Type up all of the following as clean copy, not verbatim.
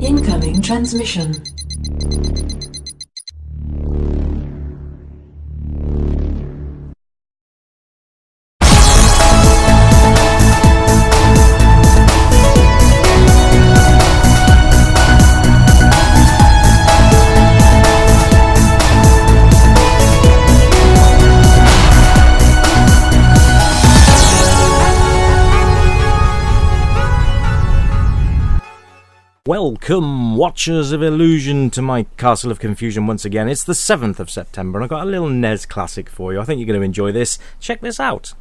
Incoming transmission. Welcome, Watchers of Illusion, to my Castle of Confusion once again. It's the 7th of September and I've got a little NES classic for you. I think you're going to enjoy this. Check this out.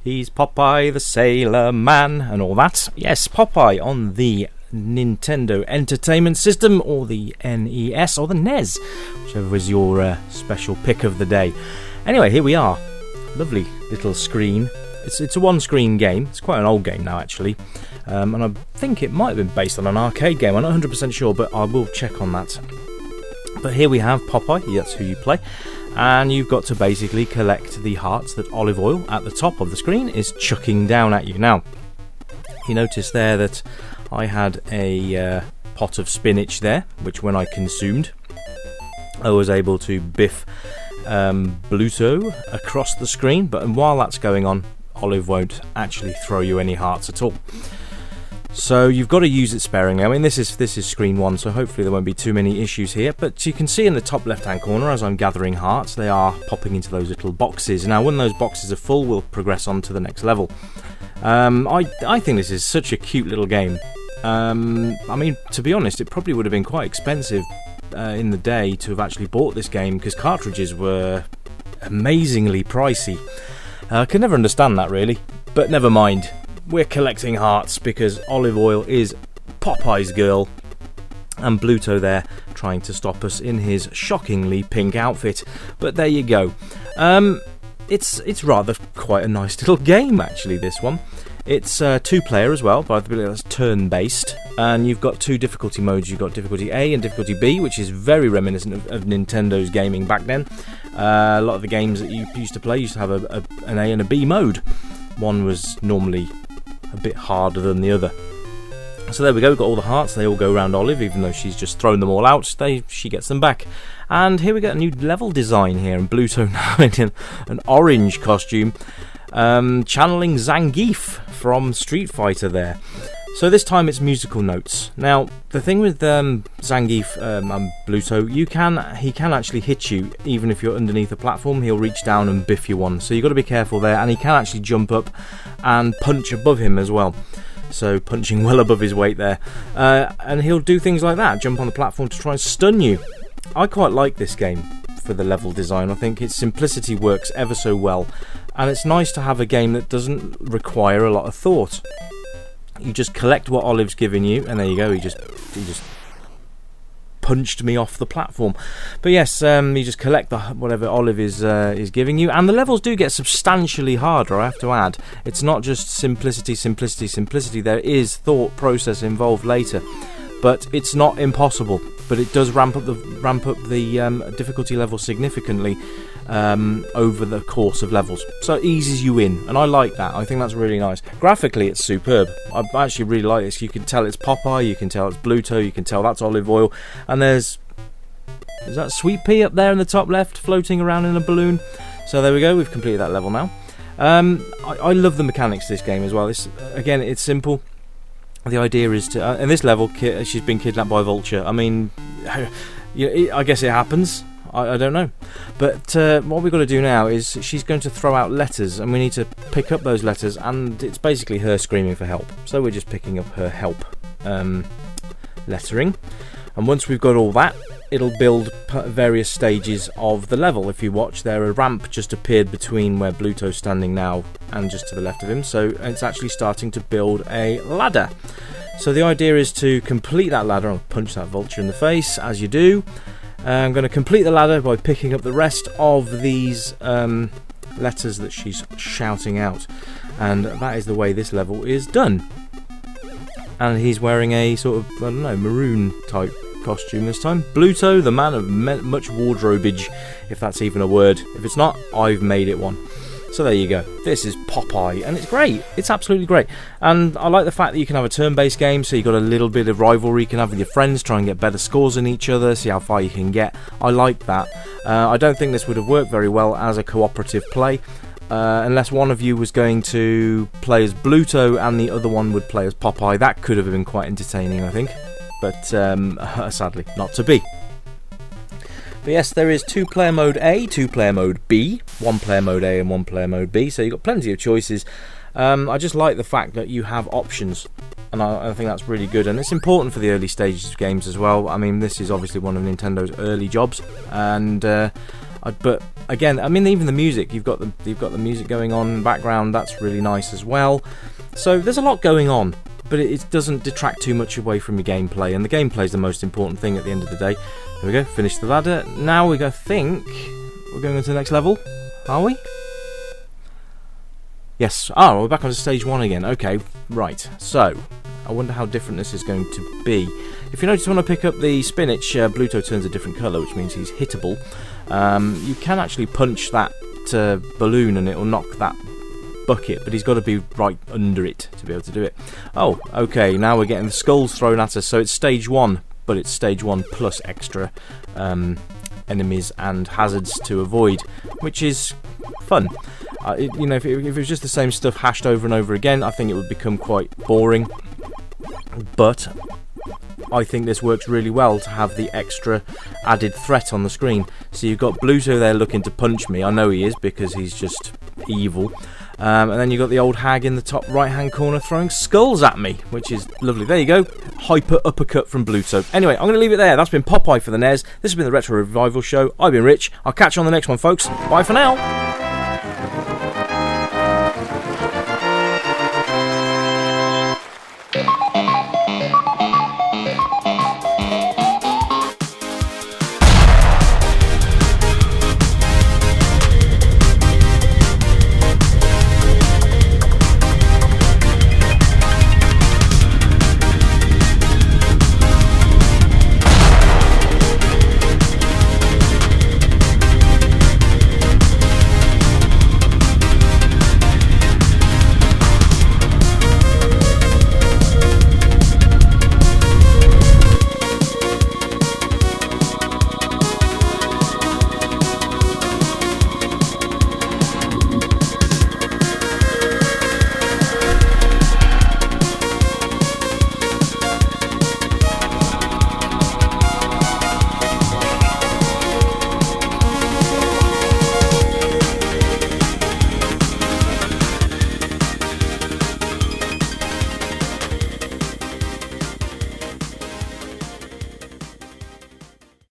He's Popeye the Sailor Man and all that. Yes, Popeye on the Nintendo Entertainment System, or the NES, or the NES, whichever was your special pick of the day. Anyway, here we are. Lovely little screen. It's a one-screen game. It's quite an old game now, actually. And I think it might have been based on an arcade game. I'm not 100% sure, but I will check on that. But here we have Popeye. That's who you play. And you've got to basically collect the hearts that Olive Oil at the top of the screen is chucking down at you. Now, you notice there that I had a pot of spinach there, which when I consumed, I was able to biff Bluto across the screen, but while that's going on, Olive won't actually throw you any hearts at all. So you've got to use it sparingly. I mean, this is screen 1, so hopefully there won't be too many issues here. But you can see in the top left-hand corner, as I'm gathering hearts, they are popping into those little boxes. Now, when those boxes are full, we'll progress on to the next level. I think this is such a cute little game. I mean, to be honest, it probably would have been quite expensive in the day to have actually bought this game, because cartridges were amazingly pricey. I can never understand that, really, but never mind. We're collecting hearts because Olive Oil is Popeye's girl, and Bluto there trying to stop us in his shockingly pink outfit. But there you go. It's rather quite a nice little game, actually, this one. It's 2-player as well, but I believe that's turn-based, and you've got 2 difficulty modes. You've got difficulty A and difficulty B, which is very reminiscent of Nintendo's gaming back then. A lot of the games that you used to play used to have an A and a B mode. One was normally a bit harder than the other. So there we go, we've got all the hearts. They all go around Olive, even though she's just thrown them all out. She gets them back. And here we get a new level design here, and Bluto now in an orange costume, channeling Zangief from Street Fighter there. So this time it's musical notes. Now, the thing with Zangief and Bluto, he can actually hit you even if you're underneath a platform. He'll reach down and biff you one. So you've got to be careful there, and he can actually jump up and punch above him as well. So punching well above his weight there. And he'll do things like that, jump on the platform to try and stun you. I quite like this game for the level design. I think its simplicity works ever so well. And it's nice to have a game that doesn't require a lot of thought. You just collect what Olive's giving you, and there you go, he just punched me off the platform. But yes, you just collect whatever Olive is giving you, and the levels do get substantially harder, I have to add. It's not just simplicity. There is thought process involved later, but it's not impossible. But it does ramp up the difficulty level significantly over the course of levels, so it eases you in, and I like that. I think that's really nice. Graphically, it's superb. I actually really like this. You can tell it's Popeye, you can tell it's Bluto, you can tell that's Olive Oil, and is that Sweet Pea up there in the top left, floating around in a balloon. So there we go. We've completed that level now. I love the mechanics of this game as well. Again, it's simple. The idea is to, in this level, she's been kidnapped by a vulture. I mean, I guess it happens. I don't know. But what we've got to do now is she's going to throw out letters, and we need to pick up those letters, and it's basically her screaming for help. So we're just picking up her help lettering. And once we've got all that, it'll build various stages of the level. If you watch there, a ramp just appeared between where Bluto's standing now and just to the left of him, so it's actually starting to build a ladder. So the idea is to complete that ladder. I'll punch that vulture in the face, as you do. I'm going to complete the ladder by picking up the rest of these letters that she's shouting out, and that is the way this level is done. And he's wearing a sort of, I don't know, maroon type costume this time. Bluto, the man of much wardrobeage, if that's even a word. If it's not, I've made it one. So there you go. This is Popeye, and it's great. It's absolutely great. And I like the fact that you can have a turn-based game, so you've got a little bit of rivalry you can have with your friends, try and get better scores than each other, see how far you can get. I like that. I don't think this would have worked very well as a cooperative play, unless one of you was going to play as Bluto and the other one would play as Popeye. That could have been quite entertaining, I think. But sadly, not to be. But yes, there is 2-player mode A, 2-player mode B, 1-player mode A and 1-player mode B, so you've got plenty of choices. I just like the fact that you have options, and I think that's really good, and it's important for the early stages of games as well. I mean, this is obviously one of Nintendo's early jobs, and but again, I mean, even the music, you've got the music going on in the background, that's really nice as well. So there's a lot going on, but it doesn't detract too much away from your gameplay, and the gameplay is the most important thing at the end of the day. There we go, finish the ladder. Now I think we're going on to the next level, are we? Yes. Oh, we're back on to stage 1 again. Okay, right. So, I wonder how different this is going to be. If you notice when I pick up the spinach, Bluto turns a different colour, which means he's hittable. You can actually punch that balloon and it will knock that bucket, but he's got to be right under it to be able to do it. Oh, okay, now we're getting the skulls thrown at us, so it's stage 1, but it's stage 1 plus extra enemies and hazards to avoid, which is fun. You know, if it was just the same stuff hashed over and over again, I think it would become quite boring. But I think this works really well to have the extra added threat on the screen. So you've got Bluto there looking to punch me. I know he is because he's just evil. And then you've got the old hag in the top right hand corner throwing skulls at me, which is lovely. There you go. Hyper uppercut from Bluto. Anyway, I'm going to leave it there. That's been Popeye for the NES. This has been the Retro Revival Show. I've been Rich. I'll catch you on the next one, folks. Bye for now.